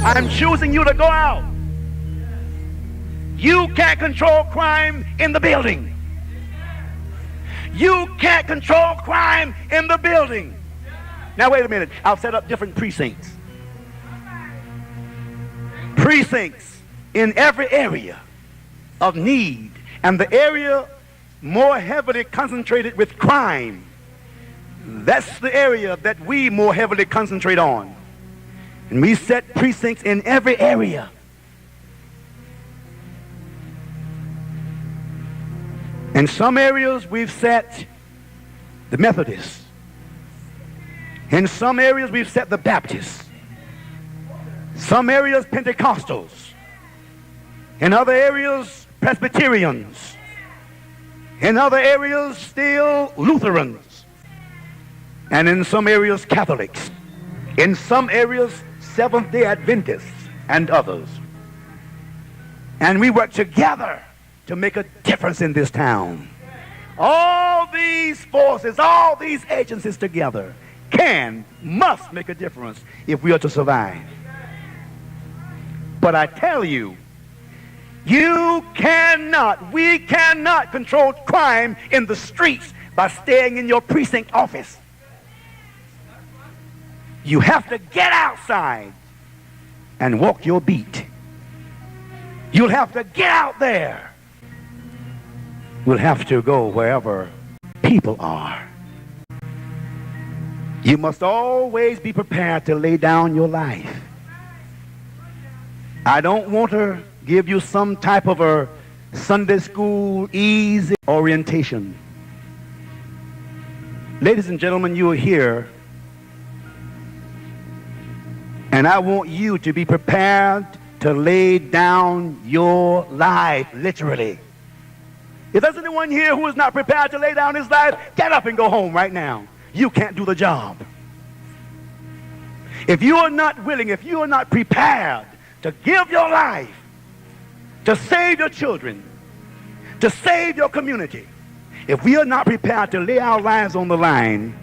I'm choosing you to go out. You can't control crime in the building. You can't control crime in the building. Now wait a minute. I'll set up different precincts. Precincts in every area of need, and the area more heavily concentrated with crime, that's the area that we more heavily concentrate on. And we set precincts in every area. In some areas we've set the Methodists. In some areas we've set the Baptists. Some areas Pentecostals. In other areas Presbyterians. In other areas still Lutherans. And in some areas Catholics. In some areas Seventh-day Adventists and others. And we work together to make a difference in this town. All these forces, all these agencies together must make a difference if we are to survive. But I tell you, we cannot control crime in the streets by staying in your precinct office. You have to get outside and walk your beat. You'll have to get out there. We'll have to go wherever people are. You must always be prepared to lay down your life. I don't want to give you some type of a Sunday school easy orientation. Ladies and gentlemen, you are here, and I want you to be prepared to lay down your life, literally. If there's anyone here who is not prepared to lay down his life, get up and go home right now. You can't do the job. If you are not willing, if you are not prepared to give your life, to save your children, to save your community, if we are not prepared to lay our lives on the line,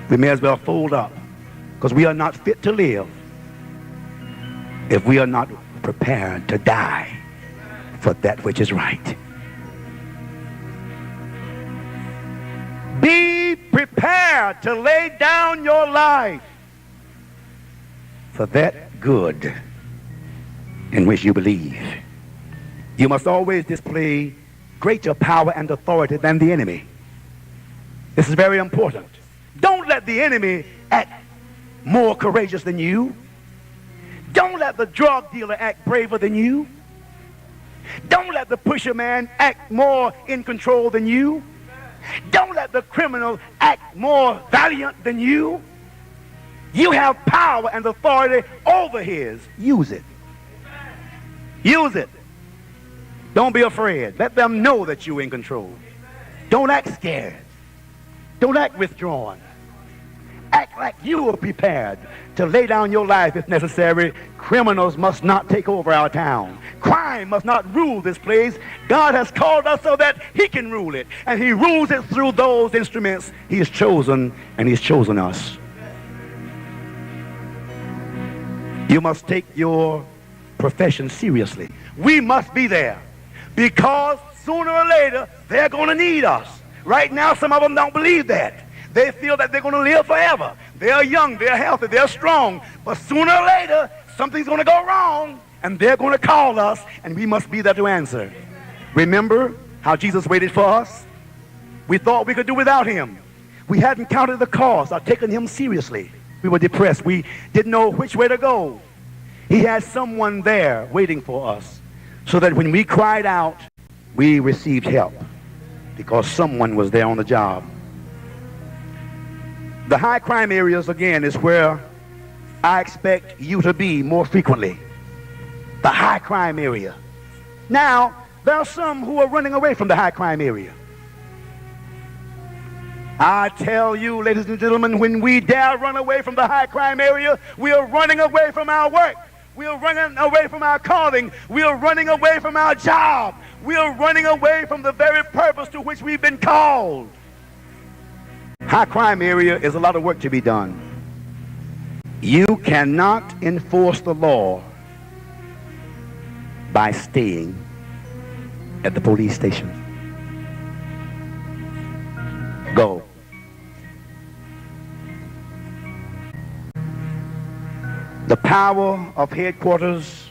we may as well fold up, because we are not fit to live if we are not prepared to die for that which is right. Be prepared to lay down your life for that good in which you believe. You must always display greater power and authority than the enemy. This is very important. Don't let the enemy act more courageous than you. Don't let the drug dealer act braver than you. Don't let the pusher man act more in control than you. Don't let the criminal act more valiant than you. You have power and authority over his. Use it. Use it. Don't be afraid. Let them know that you're in control. Don't act scared. Don't act withdrawn. Act like you are prepared to lay down your life if necessary. Criminals must not take over our town. Crime must not rule this place. God has called us so that he can rule it. And he rules it through those instruments he has chosen, and he's chosen us. You must take your profession seriously. We must be there, because sooner or later they're going to need us. Right now, some of them don't believe that. They feel that they're going to live forever. They're young, they're healthy, they're strong. But sooner or later, something's going to go wrong, and they're going to call us, and we must be there to answer. Remember how Jesus waited for us? We thought we could do without him. We hadn't counted the cost or taken him seriously. We were depressed. We didn't know which way to go. He had someone there waiting for us, so that when we cried out, we received help, because someone was there on the job. The high crime areas, again, is where I expect you to be more frequently. The high crime area. Now, there are some who are running away from the high crime area. I tell you, ladies and gentlemen, when we dare run away from the high crime area, we are running away from our work. We are running away from our calling. We are running away from our job. We are running away from the very purpose to which we've been called. High crime area is a lot of work to be done. You cannot enforce the law by staying at the police station. Go. The power of headquarters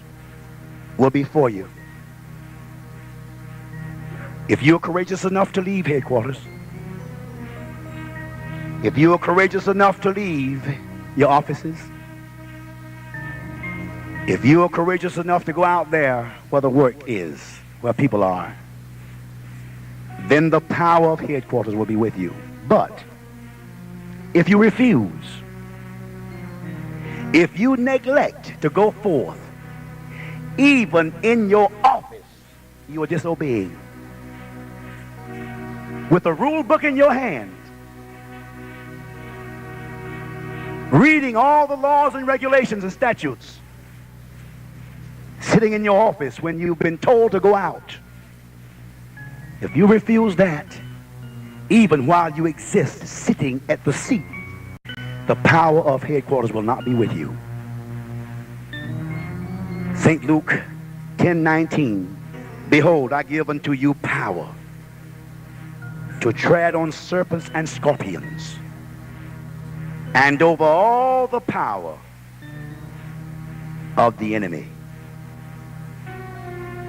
will be for you. If you're courageous enough to leave headquarters, if you are courageous enough to leave your offices, if you are courageous enough to go out there where the work is, where people are, then the power of headquarters will be with you. But if you refuse, if you neglect to go forth, even in your office, you are disobeying. With a rule book in your hand, reading all the laws and regulations and statutes, sitting in your office when you've been told to go out. If you refuse that, even while you exist sitting at the seat, the power of headquarters will not be with you. St. Luke 10:19, behold, I give unto you power to tread on serpents and scorpions, and over all the power of the enemy.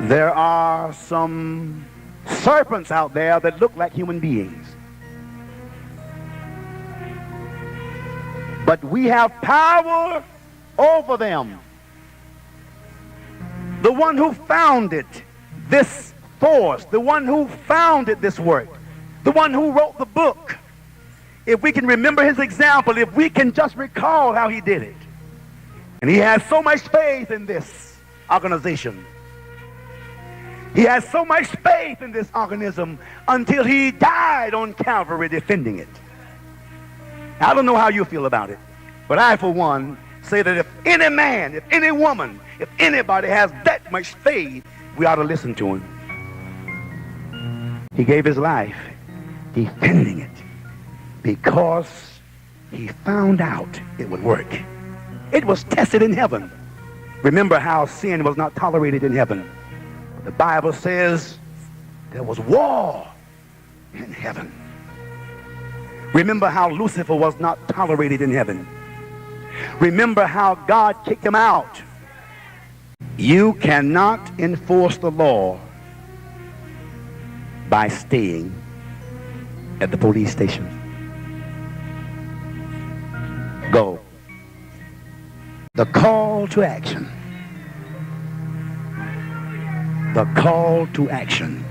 There are some serpents out there that look like human beings, but we have power over them. The one who founded this force, the one who founded this work, the one who wrote the book, if we can remember his example, if we can just recall how he did it, and he has so much faith in this organization, he has so much faith in this organism until he died on Calvary defending it. I don't know how you feel about it, but I, for one, say that if any man, if any woman, if anybody has that much faith, we ought to listen to him. He gave his life defending it because he found out it would work. It was tested in heaven. Remember how sin was not tolerated in heaven. The Bible says there was war in heaven. Remember how Lucifer was not tolerated in heaven. Remember how God kicked him out. You cannot enforce the law by staying at the police station. Go. The call to action. The call to action.